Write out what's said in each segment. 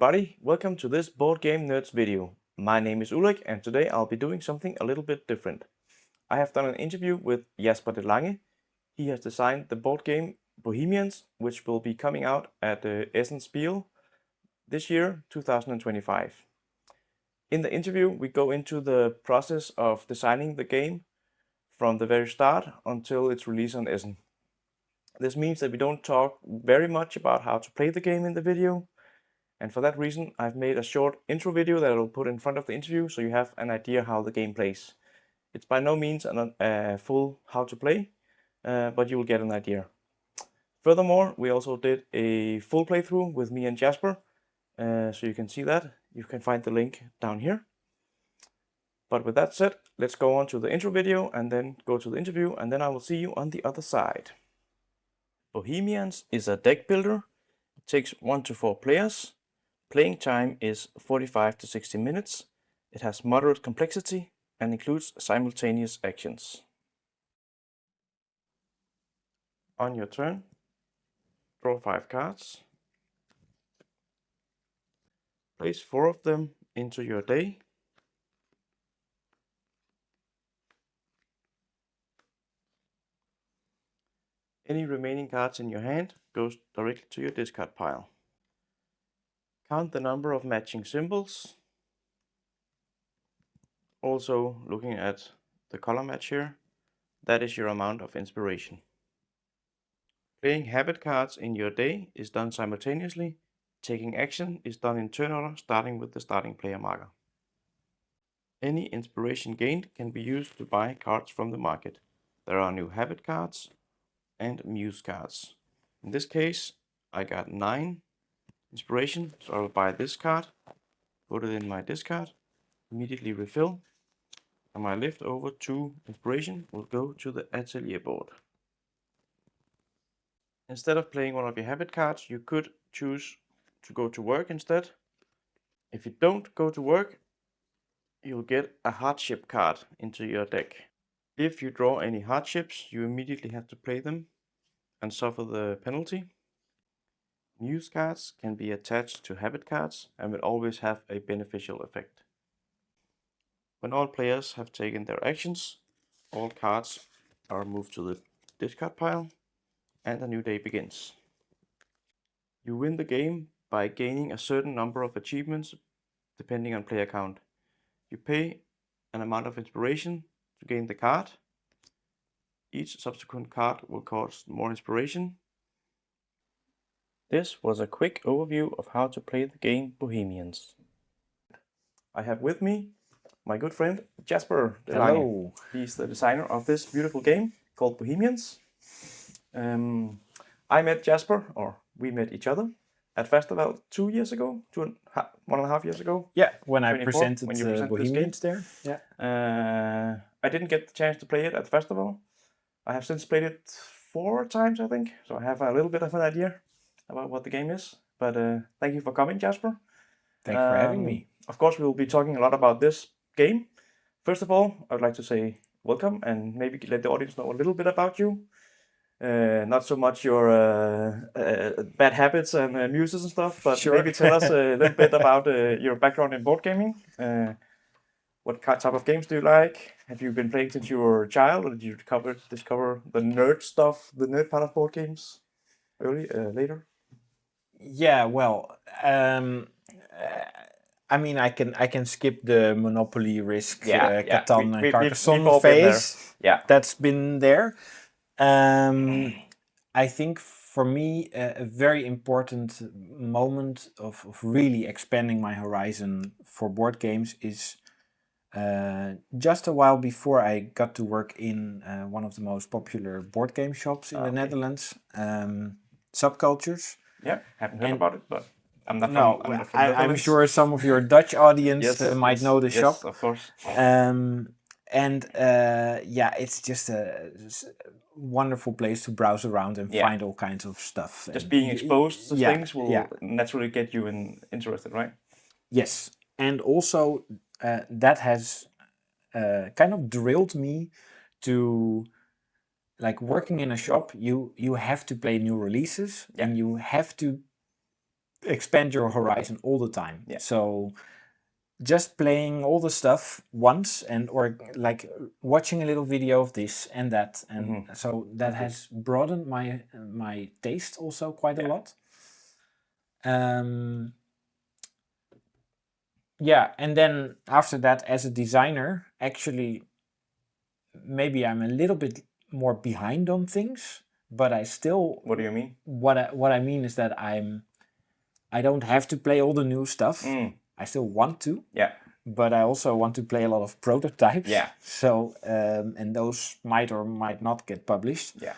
everybody, welcome to this Board Game Nerds video. My name is Ulrik and today I'll be doing something a little bit different. I have done an interview with Jasper de Lange. He has designed the board game Bohemians, which will be coming out at Essen Spiel this year, 2025. In the interview we go into the process of designing the game from the very start until its release on Essen. This means that we don't talk very much about how to play the game in the video. And for that reason, I've made a short intro video that I'll put in front of the interview so you have an idea how the game plays. It's by no means a full how to play, but you will get an idea. Furthermore, we also did a full playthrough with me and Jasper, so you can see that. You can find the link down here. But with that said, let's go on to the intro video and then go to the interview, and then I will see you on the other side. Bohemians is a deck builder. It takes 1 to 4 players. Playing time is 45 to 60 minutes. It has moderate complexity and includes simultaneous actions. On your turn, draw 5 cards. Place 4 of them into your day. Any remaining cards in your hand goes directly to your discard pile. Count the number of matching symbols. Also looking at the color match here, that is your amount of inspiration. Playing habit cards in your day is done simultaneously. Taking action is done in turn order, starting with the starting player marker. Any inspiration gained can be used to buy cards from the market. There are new habit cards and muse cards. In this case, I got 9 inspiration, so I will buy this card, put it in my discard, immediately refill, and my leftover 2 inspiration will go to the atelier board. Instead of playing one of your habit cards, you could choose to go to work instead. If you don't go to work, you'll get a hardship card into your deck. If you draw any hardships, you immediately have to play them and suffer the penalty. Muse cards can be attached to habit cards and will always have a beneficial effect. When all players have taken their actions, all cards are moved to the discard pile and a new day begins. You win the game by gaining a certain number of achievements depending on player count. You pay an amount of inspiration to gain the card. Each subsequent card will cost more inspiration. This was a quick overview of how to play the game Bohemians. I have with me my good friend Jasper de Lange. Hello. He's the designer of this beautiful game called Bohemians. I met Jasper, or we met each other, at festival 2 years ago, 1.5 years ago. Yeah, when I 24, presented, when you presented Bohemians there. Yeah. I didn't get the chance to play it at the festival. I have since played it 4 times, I think, so I have a little bit of an idea about what the game is. But thank you for coming, Jasper. Thanks for having me. Of course, we'll be talking a lot about this game. First of all, I would like to say welcome and maybe let the audience know a little bit about you. Not so much your bad habits and muses and stuff, but Sure. maybe tell us a little bit about your background in board gaming. What type of games do you like? Have you been playing since you were a child, or did you discover the nerd stuff, the nerd part of board games later? Yeah, well, I mean, I can skip the Monopoly, Risk, Catan, and Carcassonne phase. Yeah, that's been there. I think for me, a very important moment of really expanding my horizon for board games is just a while before I got to work in one of the most popular board game shops in the Netherlands, Subcultures. Yeah, haven't heard about it, but I'm not from I'm sure some of your Dutch audience might know the shop. Yes, of course. It's just a wonderful place to browse around and find all kinds of stuff. Just being exposed to things will naturally get you interested, right? Yes, and also that has kind of drilled me to, like, working in a shop. You have to play new releases and you have to expand your horizon all the time. Yeah. So just playing all the stuff once or like watching a little video of this and that, and so that has broadened my taste also quite a lot. Yeah, and then after that, as a designer, actually, maybe I'm a little bit more behind on things, but I still. What do you mean? What I mean is that I don't have to play all the new stuff. I still want to. Yeah. But I also want to play a lot of prototypes. Yeah. So and those might or might not get published. Yeah.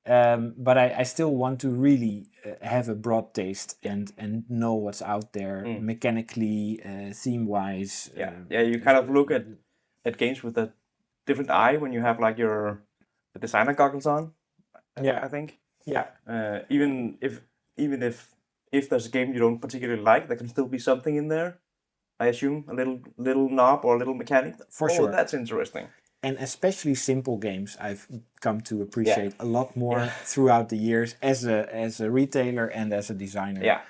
But I still want to really have a broad taste and know what's out there mechanically, theme-wise. Yeah. You kind of look at games with a different eye when you have like the designer goggles on. I think. Yeah. Even if there's a game you don't particularly like, there can still be something in there. I assume a little knob or a little mechanic. For sure. That's interesting. And especially simple games, I've come to appreciate a lot more throughout the years as a retailer and as a designer. Yeah.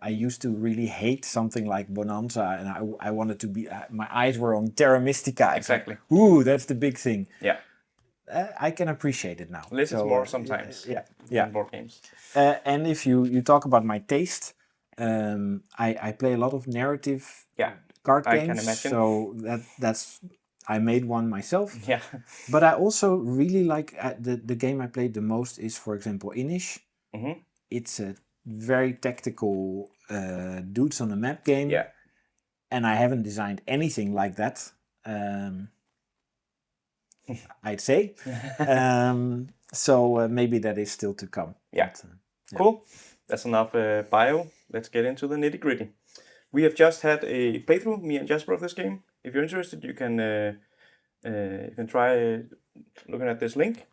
I used to really hate something like Bonanza, and I wanted to be. My eyes were on Terra Mystica. Exactly. Ooh, that's the big thing. Yeah. I can appreciate it now. Less is more sometimes. Yeah. In board games. And if you talk about my taste, I play a lot of narrative card games. I can imagine. So that's I made one myself. Yeah. But I also really like the game I played the most is, for example, Inish. It's a very tactical dudes on a map game. Yeah. And I haven't designed anything like that. I'd say. So maybe that is still to come. Yeah. But, cool. That's enough bio. Let's get into the nitty gritty. We have just had a playthrough, me and Jasper, of this game. If you're interested, you can try looking at this link,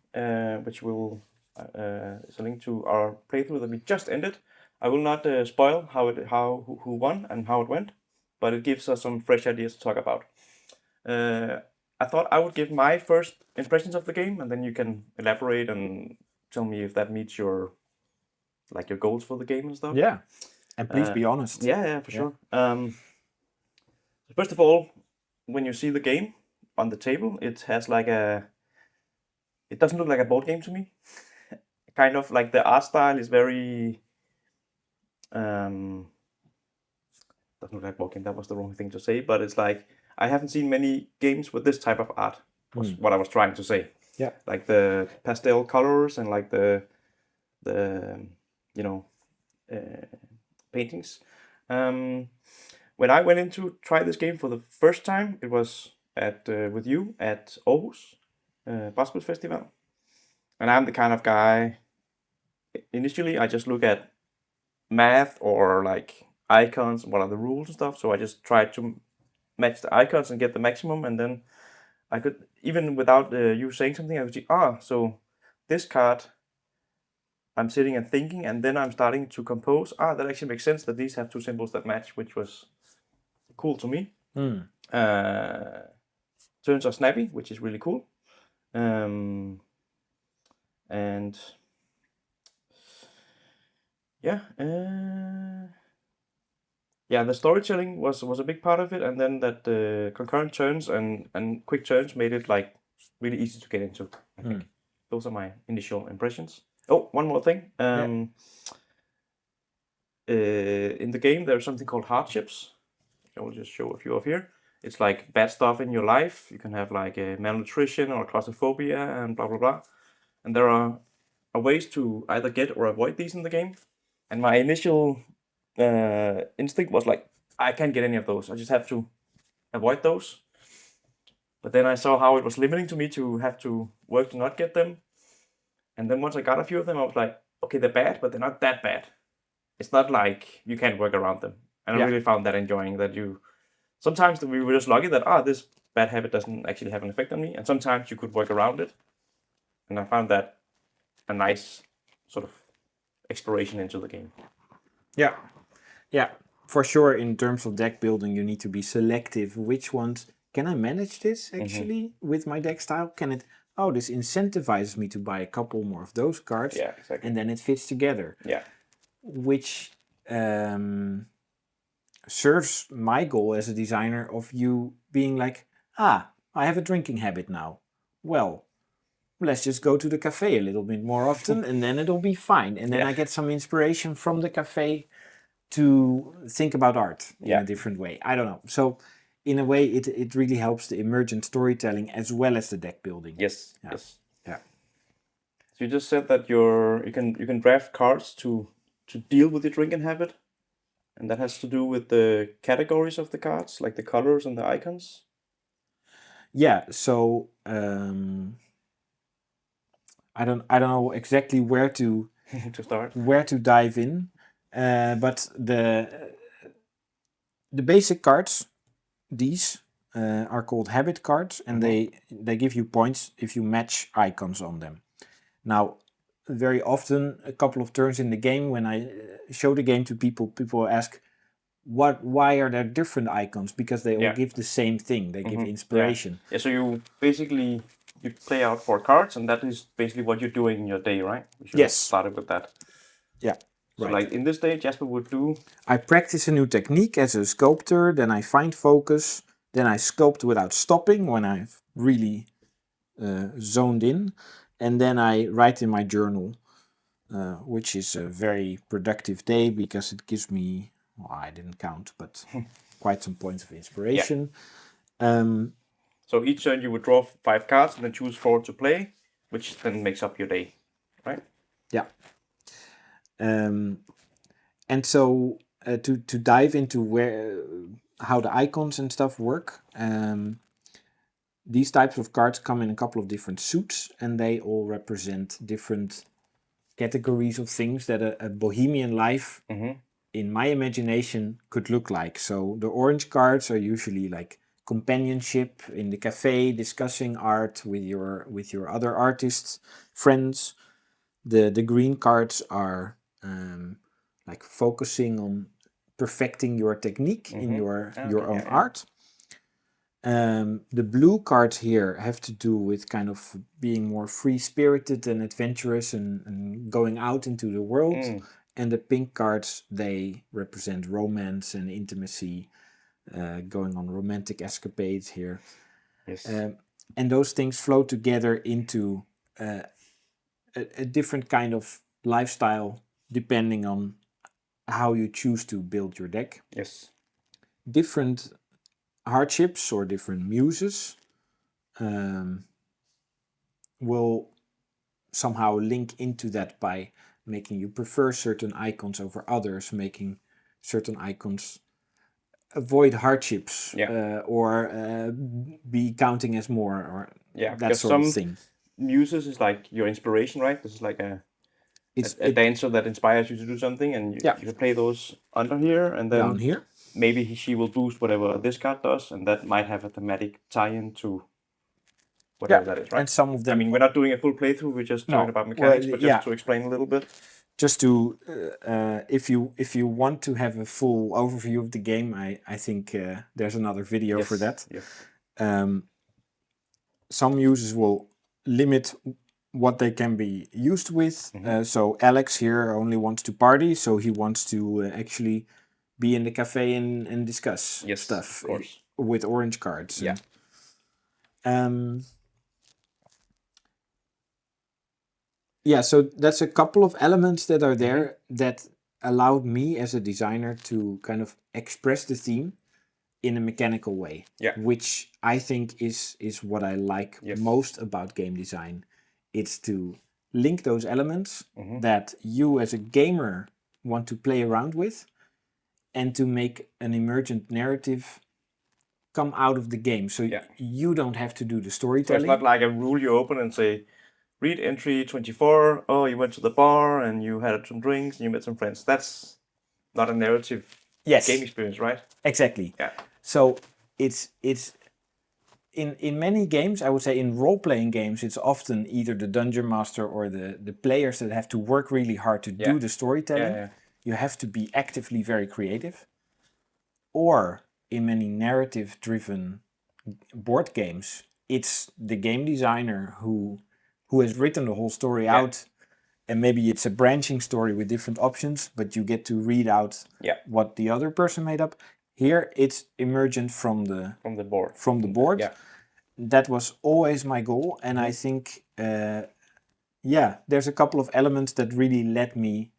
which will is a link to our playthrough that we just ended. I will not spoil who won and how it went, but it gives us some fresh ideas to talk about. I thought I would give my first impressions of the game, and then you can elaborate and tell me if that meets your goals for the game and stuff. Yeah, and please be honest. Yeah, for sure. First of all, when you see the game on the table, it has it doesn't look like a board game to me. Kind of like the art style is very doesn't look like board game. That was the wrong thing to say, but it's like I haven't seen many games with this type of art. Was what I was trying to say. Yeah, like the pastel colors and like the paintings. When I went in to try this game for the first time, it was with you at Aarhus Basketball Festival, and I'm the kind of guy. Initially, I just look at math or like icons, what are the rules and stuff. So I just tried to match the icons and get the maximum, and then I could, even without you saying something, I would see, so this card, I'm sitting and thinking, and then I'm starting to compose. That actually makes sense that these have two symbols that match, which was cool to me. Turns are snappy, which is really cool. And the storytelling was a big part of it, and then that concurrent turns and quick turns made it like really easy to get into. I think those are my initial impressions. Oh, one more thing. In the game, there's something called hardships. I will just show a few of here. It's like bad stuff in your life. You can have like malnutrition or claustrophobia and blah blah blah. And there are ways to either get or avoid these in the game. And my initial instinct was like, I can't get any of those. I just have to avoid those. But then I saw how it was limiting to me to have to work to not get them. And then once I got a few of them, I was like, okay, they're bad, but they're not that bad. It's not like you can't work around them. And I really found that enjoying that sometimes we were just lucky that, this bad habit doesn't actually have an effect on me. And sometimes you could work around it. And I found that a nice sort of exploration into the game. Yeah, for sure. In terms of deck building, you need to be selective. Which ones can I manage this actually with my deck style? Can it? This incentivizes me to buy a couple more of those cards. Yeah, exactly. And then it fits together. Yeah. which serves my goal as a designer of you being like, I have a drinking habit now. Well, let's just go to the cafe a little bit more often and then it'll be fine. And then I get some inspiration from the cafe to think about art in a different way. I don't know. So in a way, it really helps the emergent storytelling as well as the deck building. Yes. Yeah. Yes. Yeah. So you just said that you can draft cards to deal with your drinking habit, and that has to do with the categories of the cards, like the colors and the icons. Yeah. So I don't know exactly where to to start. where to dive in, but the basic cards, these are called habit cards, and they give you points if you match icons on them. Now, very often, a couple of turns in the game, when I show the game to people, people ask, why are there different icons? Because they all give the same thing. They give inspiration. Yeah. So you basically you play out 4 cards, and that is basically what you're doing in your day, right? We should have started with that. Yeah. So like in this day, Jasper would do... I practice a new technique as a sculptor, then I find focus, then I sculpt without stopping when I've really zoned in, and then I write in my journal, which is a very productive day because it gives me, well, I didn't count, but quite some points of inspiration. So each turn you would draw 5 cards and then choose 4 to play, which then makes up your day, right? Yeah. And so to dive into how the icons and stuff work, these types of cards come in a couple of different suits, and they all represent different categories of things that a bohemian life, in my imagination, could look like. So the orange cards are usually like companionship in the cafe, discussing art with your other artists, friends. The green cards are like focusing on perfecting your technique in your own art. The blue cards here have to do with kind of being more free-spirited and adventurous and going out into the world. And the pink cards, they represent romance and intimacy, going on romantic escapades here. Yes. And those things flow together into a different kind of lifestyle depending on how you choose to build your deck. Yes. Different hardships or different muses will somehow link into that by making you prefer certain icons over others, making certain icons avoid hardships, or be counting as more, or that sort of thing. Muses is like your inspiration, right? This is like a dancer that inspires you to do something, and you can play those under here, and then down here. Maybe she will boost whatever this card does, and that might have a thematic tie-in to whatever that is, right? And some of them... I mean, we're not doing a full playthrough, we're just talking about mechanics, but just to explain a little bit. Just to, if you want to have a full overview of the game, I think there's another video for that. Some users will limit what they can be used with. So Alex here only wants to party, so he wants to actually be in the cafe and discuss stuff with orange cards. So that's a couple of elements that are there that allowed me as a designer to kind of express the theme in a mechanical way, which I think is what I like most about game design. It's to link those elements that you as a gamer want to play around with, and to make an emergent narrative come out of the game. So you don't have to do the storytelling. So it's not like a rule you open and say, read entry 24, oh, you went to the bar and you had some drinks and you met some friends. That's not a narrative game experience, right? Exactly. So it's in many games, I would say in role-playing games, it's often either the dungeon master or the players that have to work really hard to do the storytelling. You have to be actively very creative. Or in many narrative-driven board games, it's the game designer who has written the whole story out and maybe it's a branching story with different options, but you get to read out what the other person made up. Here it's emergent from the board. Yeah. That was always my goal, and I think there's a couple of elements that really let me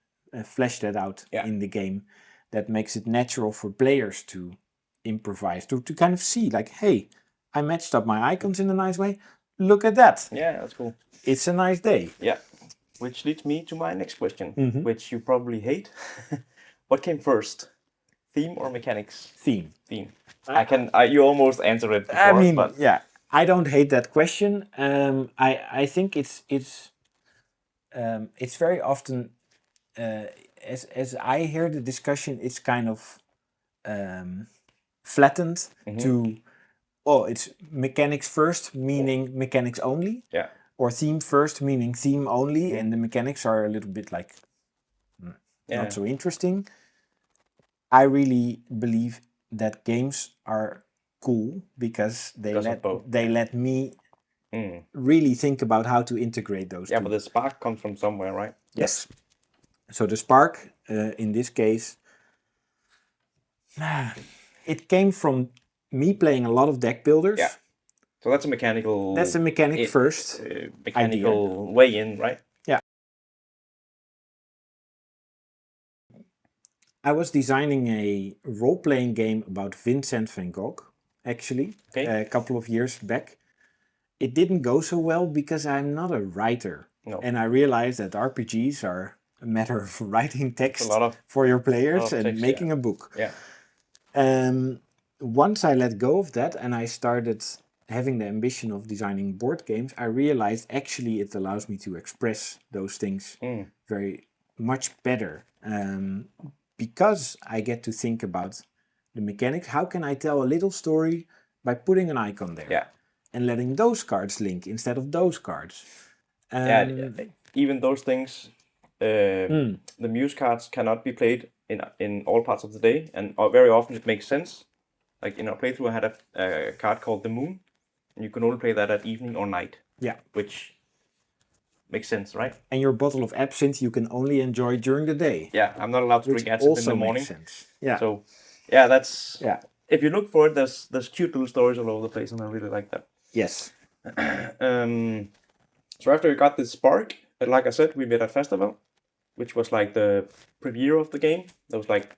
flesh that out in the game, that makes it natural for players to improvise, to kind of see like, hey, I matched up my icons in a nice way. Look at that. Yeah, that's cool. It's a nice day. Yeah. Which leads me to my next question, which you probably hate. What came first, theme or mechanics? Theme. You almost answered it before. I mean, I don't hate that question. I think it's very often, as I hear the discussion, it's kind of flattened to, it's mechanics first, meaning mechanics only. Yeah. Or theme first, meaning theme only, and the mechanics are a little bit like not so interesting. I really believe that games are cool because they let me really think about how to integrate those two. Yeah, but the spark comes from somewhere, right? Yes. So the spark, in this case, it came from me playing a lot of deck builders. Yeah. So that's a mechanical... That's a mechanic first mechanical idea. way in, right? Yeah. I was designing a role-playing game about Vincent van Gogh, actually, a couple of years back. It didn't go so well because I'm not a writer. No. And I realized that RPGs are a matter of writing text for your players and text, making a book. Yeah. Once I let go of that and I started having the ambition of designing board games, I realized actually it allows me to express those things very much better. Because I get to think about the mechanics. How can I tell a little story by putting an icon there? Yeah. And letting those cards link instead of those cards. Even those things, the muse cards cannot be played in all parts of the day, and very often it makes sense. Like in our playthrough, I had a card called the Moon, and you can only play that at evening or night. Yeah. Which makes sense, right? And your bottle of absinthe you can only enjoy during the day. Yeah, I'm not allowed to drink absinthe in the morning. Also makes sense. Yeah. So, that's... Yeah. If you look for it, there's cute little stories all over the place, and I really like that. Yes. So after we got this spark, like I said, we met at festival, which was like the premiere of the game. That was like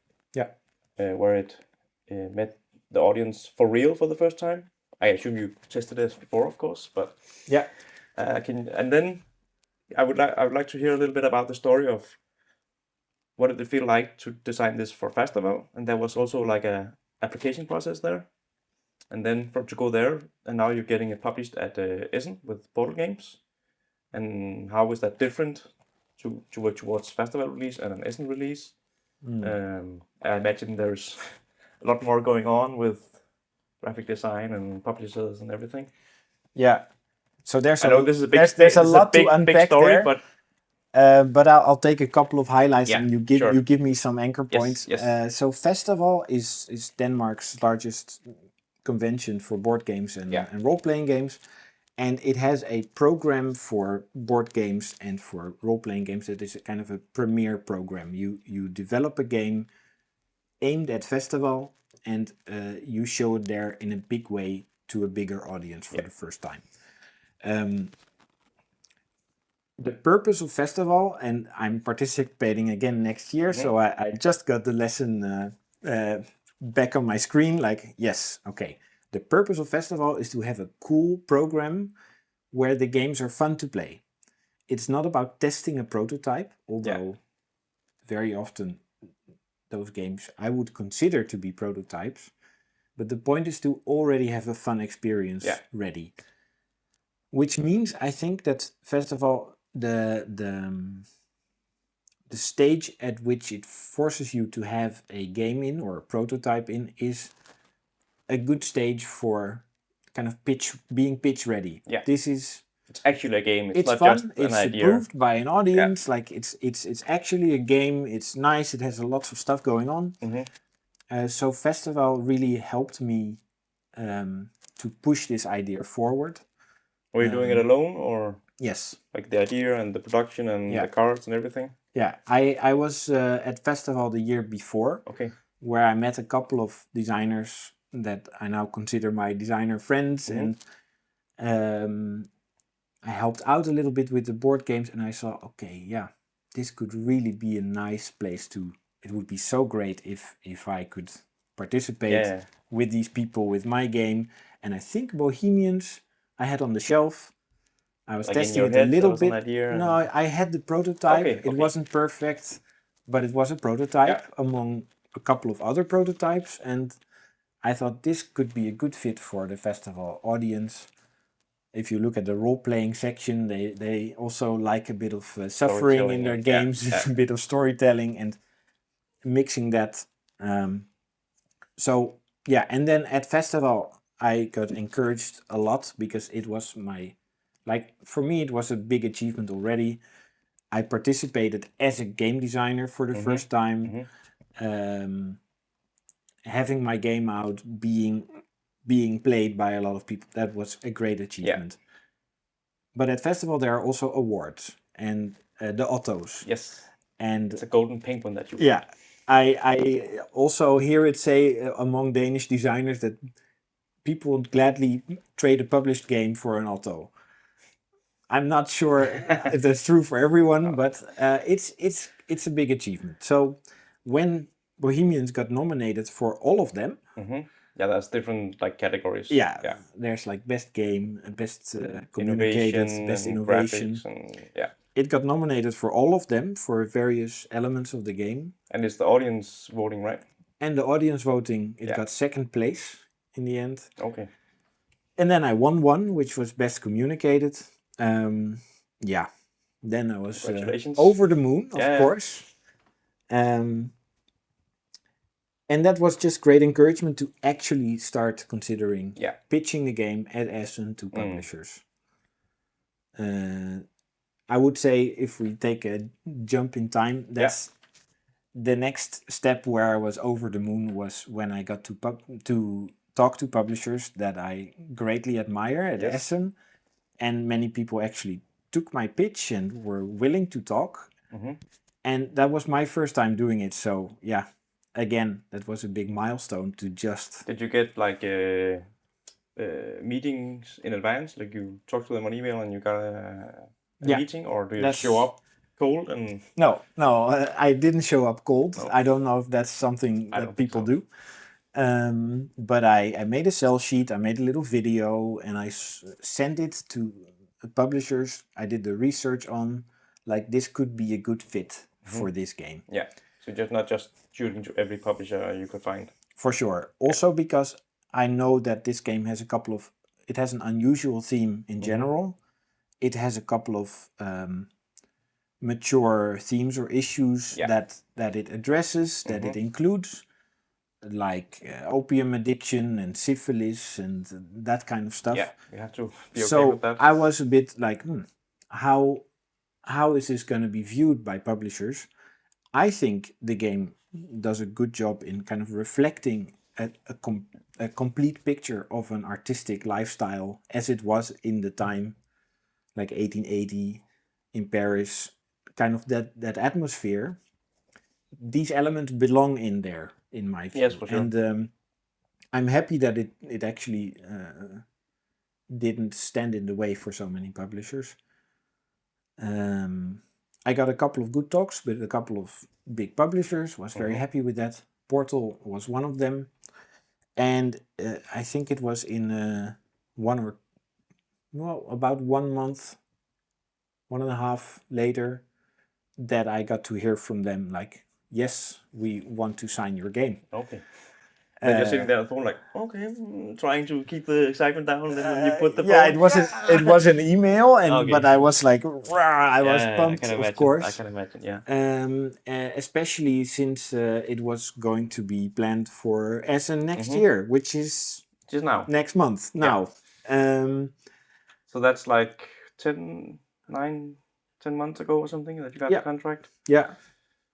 where it met the audience for real for the first time. I assume you tested this before, of course, but and then I would like to hear a little bit about the story of what did it feel like to design this for festival, and there was also like a application process there, and then to go there, and now you're getting it published at Essen with Portal Games. And how is that different towards festival release and an Essen release? I imagine there's a lot more going on with graphic design and publishers and everything. Yeah. So there's a lot to unpack story, there. But I'll take a couple of highlights and you give me some anchor points. Yes. So Festival is Denmark's largest convention for board games and role-playing games. And it has a program for board games and for role-playing games that is a kind of a premier program. You develop a game aimed at Festival and you show it there in a big way to a bigger audience for the first time. The purpose of Festival, and I'm participating again next year, so I just got the lesson back on my screen, like, yes, okay. The purpose of Festival is to have a cool program where the games are fun to play. It's not about testing a prototype, although very often those games I would consider to be prototypes. But the point is to already have a fun experience ready. Which means I think that Festival, the stage at which it forces you to have a game in or a prototype in is a good stage for kind of being pitch ready. Yeah. It's actually a game. It's not fun. Just it's an idea. Approved by an audience. Yeah. Like it's actually a game. It's nice. It has lots of stuff going on. So Festival really helped me to push this idea forward. Were you doing it alone or? Yes. Like the idea and the production and Yeah. the cards and everything? Yeah, I was at festival the year before, Okay. where I met a couple of designers that I now consider my designer friends, Mhm. and I helped out a little bit with the board games, and I saw, okay, yeah, this could really be a nice place to. It would be so great if I could participate Yeah. with these people with my game. And I think Bohemians I had on the shelf. I was Like in testing your it a head, there little was an bit. idea. No, And... I had the prototype. Okay. It Okay. wasn't perfect, but it was a prototype among a couple of other prototypes, and I thought this could be a good fit for the festival audience. If you look at the role-playing section, they also like a bit of suffering in Storytelling their and- yeah, games, yeah. a bit of storytelling, and mixing that. So yeah, and then at festival I got encouraged a lot because it was for me it was a big achievement already. I participated as a game designer for the first time. Having my game out, being played by a lot of people, that was a great achievement. But at festival there are also awards and the Ottos. Yes. And It's a golden penguin that you won. yeah, I also hear it say among Danish designers that people would gladly trade a published game for an Otto. I'm not sure if that's true for everyone, but it's a big achievement. So when Bohemians got nominated for all of them, Yeah, that's different like categories. yeah, there's like best game, best communicated, Innovation best and innovation. graphics and yeah. It got nominated for all of them for various elements of the game. And it's the audience voting, right? And the audience voting, it Yeah. got second place in the end. Okay. And then I won one, which was best communicated. Yeah, then I was Congratulations. over the moon, of Yeah. course. And that was just great encouragement to actually start considering pitching the game at Essen to publishers. I would say if we take a jump in time, that's the next step where I was over the moon was when I got to talk to publishers that I greatly admire at Essen, and many people actually took my pitch and were willing to talk. And that was my first time doing it, so yeah, again, that was a big milestone to just... Did you get like meetings in advance? Like you talked to them on email and you got a meeting, or do you show up cold? And No, I didn't show up cold. No. I don't know if that's something that people do. But I made a sell sheet, I made a little video, and I sent it to publishers. I did the research on, like, this could be a good fit for this game. Yeah, so just not just shooting to every publisher you could find. For sure. Also because I know that this game has it has an unusual theme in general. It has a couple of mature themes or issues that it addresses, that it includes, like opium addiction and syphilis and that kind of stuff. Yeah, you have to be okay with that. I was a bit like, how is this going to be viewed by publishers? I think the game does a good job in kind of reflecting a complete picture of an artistic lifestyle as it was in the time, like 1880 in Paris, kind of that atmosphere. These elements belong in there, in my view. Yes, for sure. And I'm happy that it actually didn't stand in the way for so many publishers. I got a couple of good talks with a couple of big publishers, was very happy with that. Portal was one of them. And I think it was in about 1 month, 1.5 later, that I got to hear from them, like, yes, we want to sign your game. Okay. Then you're sitting there on the phone like, okay, trying to keep the excitement down, and then when you put the phone... it was an email, Okay. but I was like, I was pumped, of course. I can imagine, yeah. Especially since it was going to be planned for Essen next year, which is just now, next month now. So that's like 10 months ago or something that you got the contract? Yeah.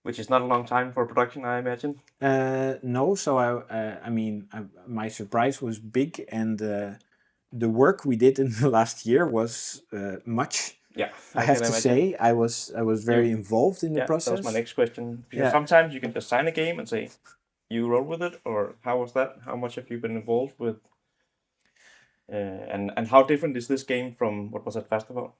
Which is not a long time for production, I imagine. No, so my surprise was big, and the work we did in the last year was much. Yeah, I I have can to imagine. say, I was very involved in the Yeah, that was my process. next question. Because Yeah. sometimes you can just sign a game and say you wrote with it, or how was that? How much have you been involved with? And how different is this game from what was at festival?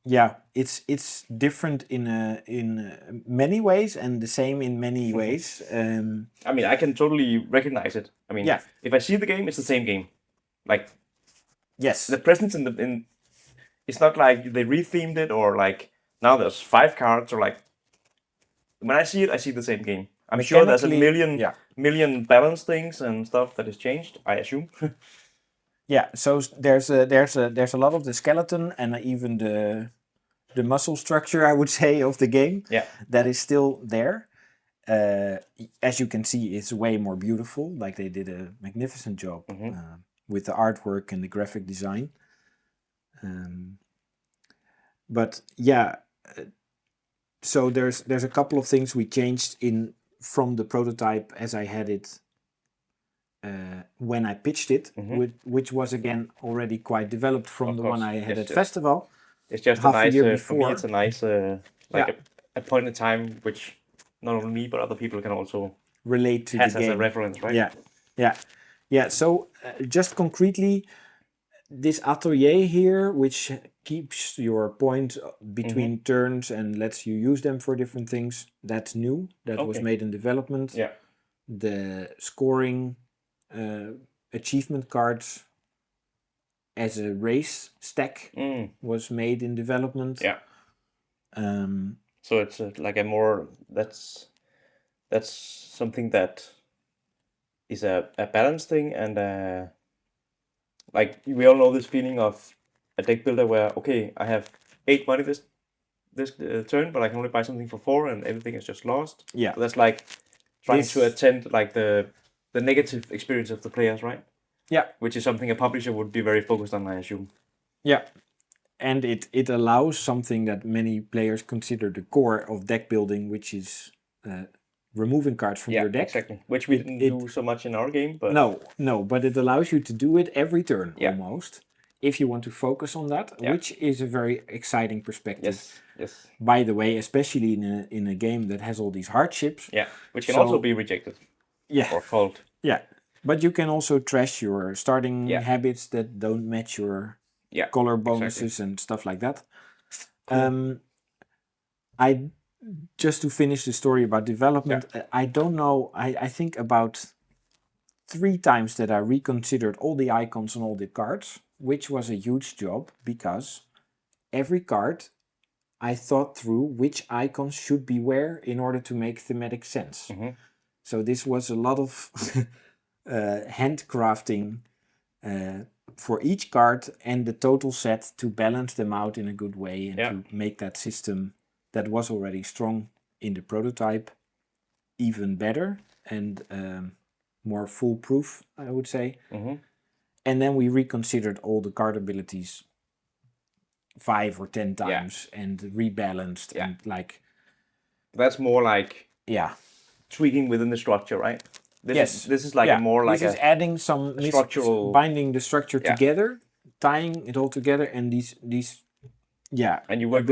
Yeah, it's different in many ways and the same in many ways. I mean, I can totally recognize it. I mean, Yeah. if I see the game, it's the same game. Like Yes. the presence in it's not like they rethemed it or like now there's 5 cards or like when I see it, I see the same game. I'm sure there's a Mechanically, yeah. million balance things and stuff that is changed, I assume. Yeah, so there's a lot of the skeleton and even the muscle structure, I would say, of the game Yeah. that is still there. As you can see, it's way more beautiful. Like they did a magnificent job with the artwork and the graphic design. But yeah, so there's a couple of things we changed in from the prototype as I had it when I pitched it, which was again already quite developed from Of the course. one I had Yes, at yes. festival. It's just half a nice, year for me, before. it's a nice, Yeah. a point in time which not only me but other people can also relate to has the as a game. reference, right? Yeah. So just concretely, this atelier here, which keeps your point between turns and lets you use them for different things, that's new. That was Okay. made in development. Yeah. The scoring achievement cards as a race stack was made in development. Yeah. Um, So it's like a more that's something that is a balanced thing and like we all know this feeling of a deck builder where okay I have 8 money this turn but I can only buy something for 4 and everything is just lost. Yeah. So that's like trying to attend like the negative experience of the players, right? Yeah. Which is something a publisher would be very focused on, I assume. Yeah. And it allows something that many players consider the core of deck building, which is removing cards from your deck. Exactly. Which we didn't do so much in our game, but no, but it allows you to do it every turn almost, if you want to focus on that, which is a very exciting perspective. Yes. By the way, especially in a game that has all these hardships. Yeah, which can also be rejected. Yeah. Or called. Yeah, but you can also trash your starting habits that don't match your color bonuses and stuff like that. Cool. I just to finish the story about development, I don't know. I think about 3 times that I reconsidered all the icons on all the cards, which was a huge job because every card I thought through which icons should be where in order to make thematic sense. So this was a lot of handcrafting for each card and the total set to balance them out in a good way and to make that system that was already strong in the prototype even better and more foolproof, I would say. And then we reconsidered all the card abilities 5 or 10 times and rebalanced and like. That's more like tweaking within the structure, right? This is like a more like this is adding some structural binding the structure together, tying it all together, and these and you worked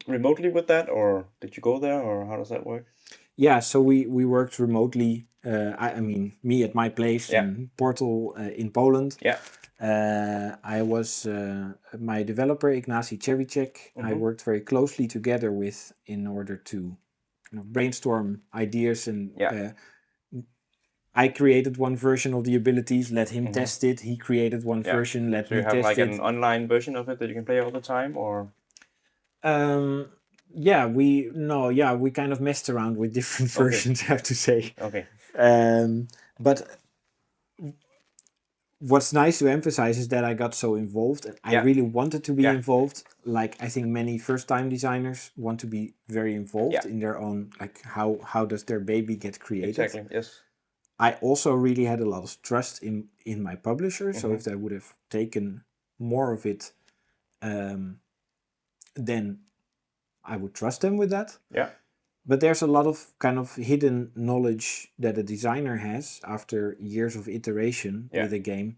remotely with that, or did you go there, or how does that work? Yeah, so we worked remotely. I mean, me at my place in Portal in Poland. Yeah. I was my developer Ignacy Chervychek. I worked very closely together with in order to brainstorm ideas and I created one version of the abilities, let him test it. He created one version, let me test it. So you have like an online version of it that you can play all the time, or? We kind of messed around with different versions, I have to say. Okay. But what's nice to emphasize is that I got so involved and I really wanted to be involved. Like I think many first-time designers want to be very involved in their own, like how does their baby get created. Exactly, yes. I also really had a lot of trust in my publisher. So if they would have taken more of it, then I would trust them with that. Yeah. But there's a lot of kind of hidden knowledge that a designer has after years of iteration with a game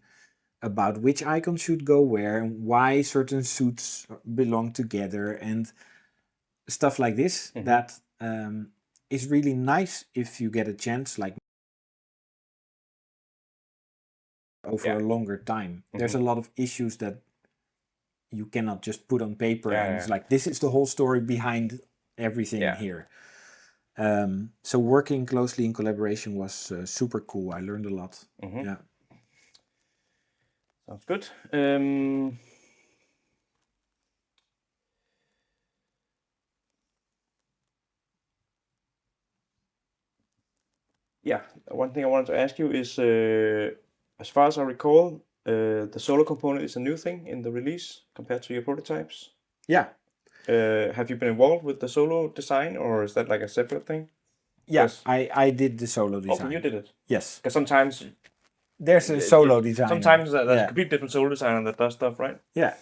about which icon should go where and why certain suits belong together and stuff like this. That is really nice if you get a chance, like over a longer time. There's a lot of issues that you cannot just put on paper and it's like, this is the whole story behind everything here. So working closely in collaboration was super cool. I learned a lot. Yeah. Sounds good. Yeah, one thing I wanted to ask you is, as far as I recall, the solo component is a new thing in the release compared to your prototypes. Yeah. Have you been involved with the solo design, or is that like a separate thing? Yes, I did the solo design. Okay, you did it. Yes. Because sometimes there's a solo designer. Sometimes there's a completely different solo designer that does stuff, right? Yeah.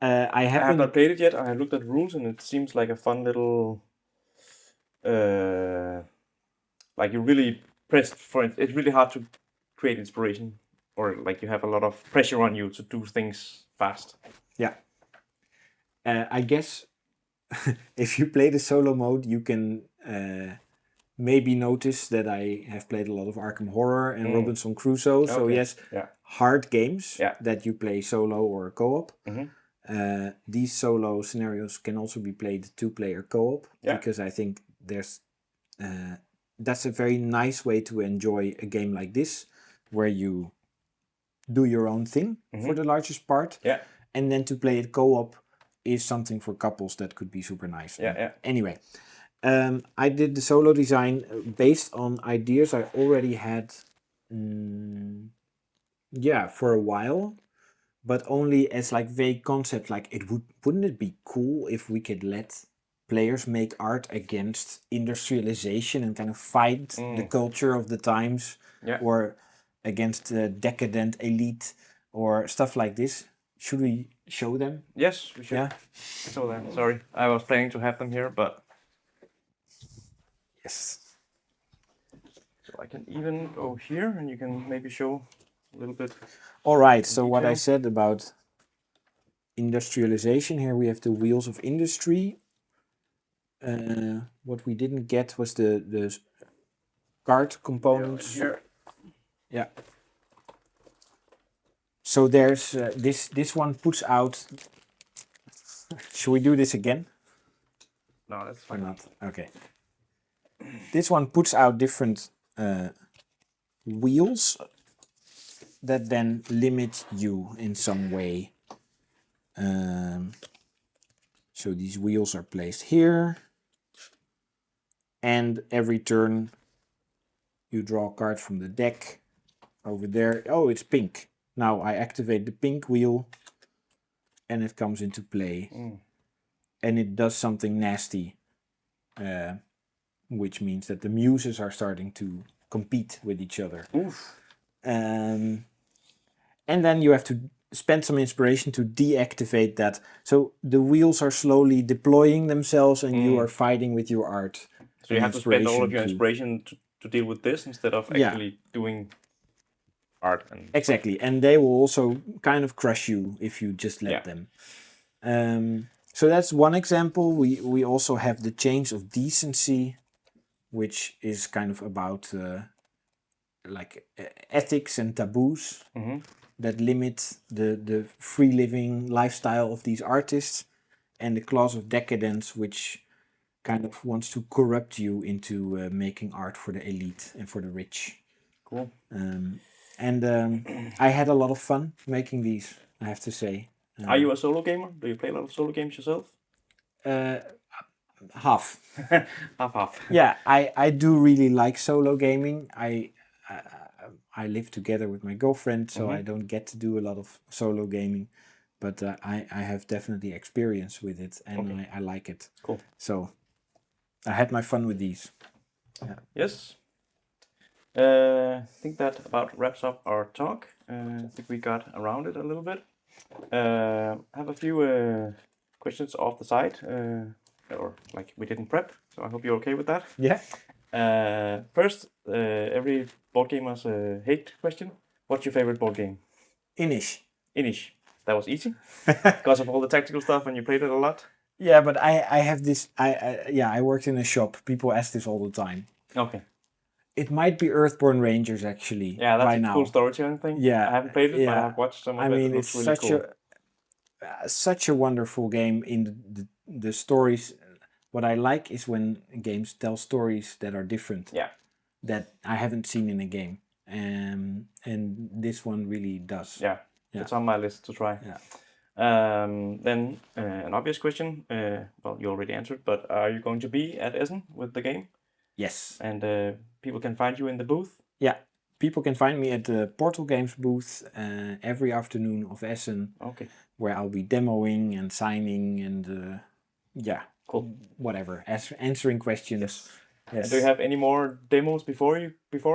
I have not played it yet. I have looked at the rules and it seems like a fun little, like you really pressed for it. It's really hard to create inspiration, or like you have a lot of pressure on you to do things fast. Yeah. I guess if you play the solo mode, you can maybe notice that I have played a lot of Arkham Horror and Robinson Crusoe. So yes, hard games that you play solo or co-op. These solo scenarios can also be played 2-player co-op because I think there's that's a very nice way to enjoy a game like this, where you do your own thing for the largest part, and then to play it co-op is something for couples that could be super nice. Anyway, I did the solo design based on ideas I already had for a while, but only as like vague concept. Like, wouldn't it be cool if we could let players make art against industrialization and kind of fight the culture of the times, or against the decadent elite or stuff like this? Should we show them? Yes, we should. Show them. Sorry, I was planning to have them here, but yes. So I can even go here, and you can maybe show a little bit. All right. So what I said about industrialization, here we have the wheels of industry. What we didn't get was the card components. Here. Yeah. So there's this one puts out. Should we do this again? No, that's fine. Or not? Okay. This one puts out different wheels that then limit you in some way. So these wheels are placed here, and every turn you draw a card from the deck over there. Oh, it's pink. Now I activate the pink wheel and it comes into play. And it does something nasty, which means that the muses are starting to compete with each other. And then you have to spend some inspiration to deactivate that. So the wheels are slowly deploying themselves and you are fighting with your art. So you have to spend all of your inspiration to deal with this instead of actually doing art. Exactly, and they will also kind of crush you if you just let them. So that's one example. We also have the chains of decency, which is kind of about like ethics and taboos that limit the free living lifestyle of these artists, and the clause of decadence, which kind of wants to corrupt you into making art for the elite and for the rich. Cool. I had a lot of fun making these, I have to say. Are you a solo gamer? Do you play a lot of solo games yourself? Half. Half. Yeah, I do really like solo gaming. I live together with my girlfriend, so I don't get to do a lot of solo gaming. But I have definitely experience with it, and I like it. Cool. So I had my fun with these. Yeah. Yes. I think that about wraps up our talk. I think we got around it a little bit. I have a few questions off the side, or like we didn't prep, so I hope you're okay with that. Yeah. First, every board gamer's hate question. What's your favorite board game? Inish. Inish. That was easy because of all the tactical stuff and you played it a lot. Yeah, but I have this. I worked in a shop. People ask this all the time. Okay. It might be Earthborn Rangers actually. Yeah, that's by a now. cool storytelling thing. Yeah, I haven't played it, but I yeah. have watched some of I it. mean, It it's looks really such cool. such a wonderful game. In the stories, what I like is when games tell stories that are different. Yeah. That I haven't seen in a game, and this one really does. Yeah. It's on my list to try. Yeah. Then an obvious question. Well, you already answered, but are you going to be at Essen with the game? Yes. And people can find you in the booth? Yeah. People can find me at the Portal Games booth every afternoon of Essen. Okay. Where I'll be demoing and signing and cool. Whatever, answering questions. Yes. Yes. And do you have any more demos before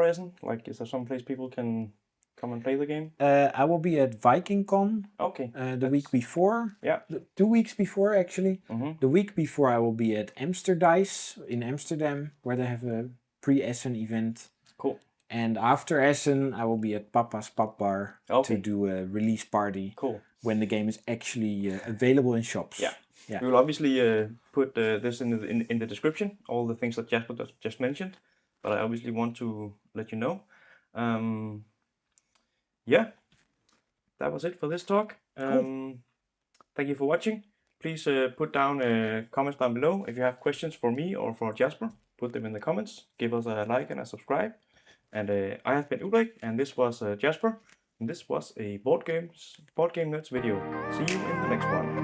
Essen? Like, is there some place people can come and play the game? I will be at VikingCon. Okay. The week before. Yeah. 2 weeks before actually. Mm-hmm. The week before I will be at Amsterdice in Amsterdam, where they have a pre-Essen event. Cool. And after Essen, I will be at Papa's Pub Bar Okay. to do a release party. Cool. When the game is actually available in shops. Yeah. Yeah. We will obviously put this in the description, all the things that Jasper just mentioned. But I obviously want to let you know. Yeah, that was it for this talk. Cool. Thank you for watching. Please put down comments down below if you have questions for me or for Jasper. Put them in the comments. Give us a like and a subscribe. And I have been Ulrik, and this was Jasper. And this was a Board Game Nerds video. See you in the next one.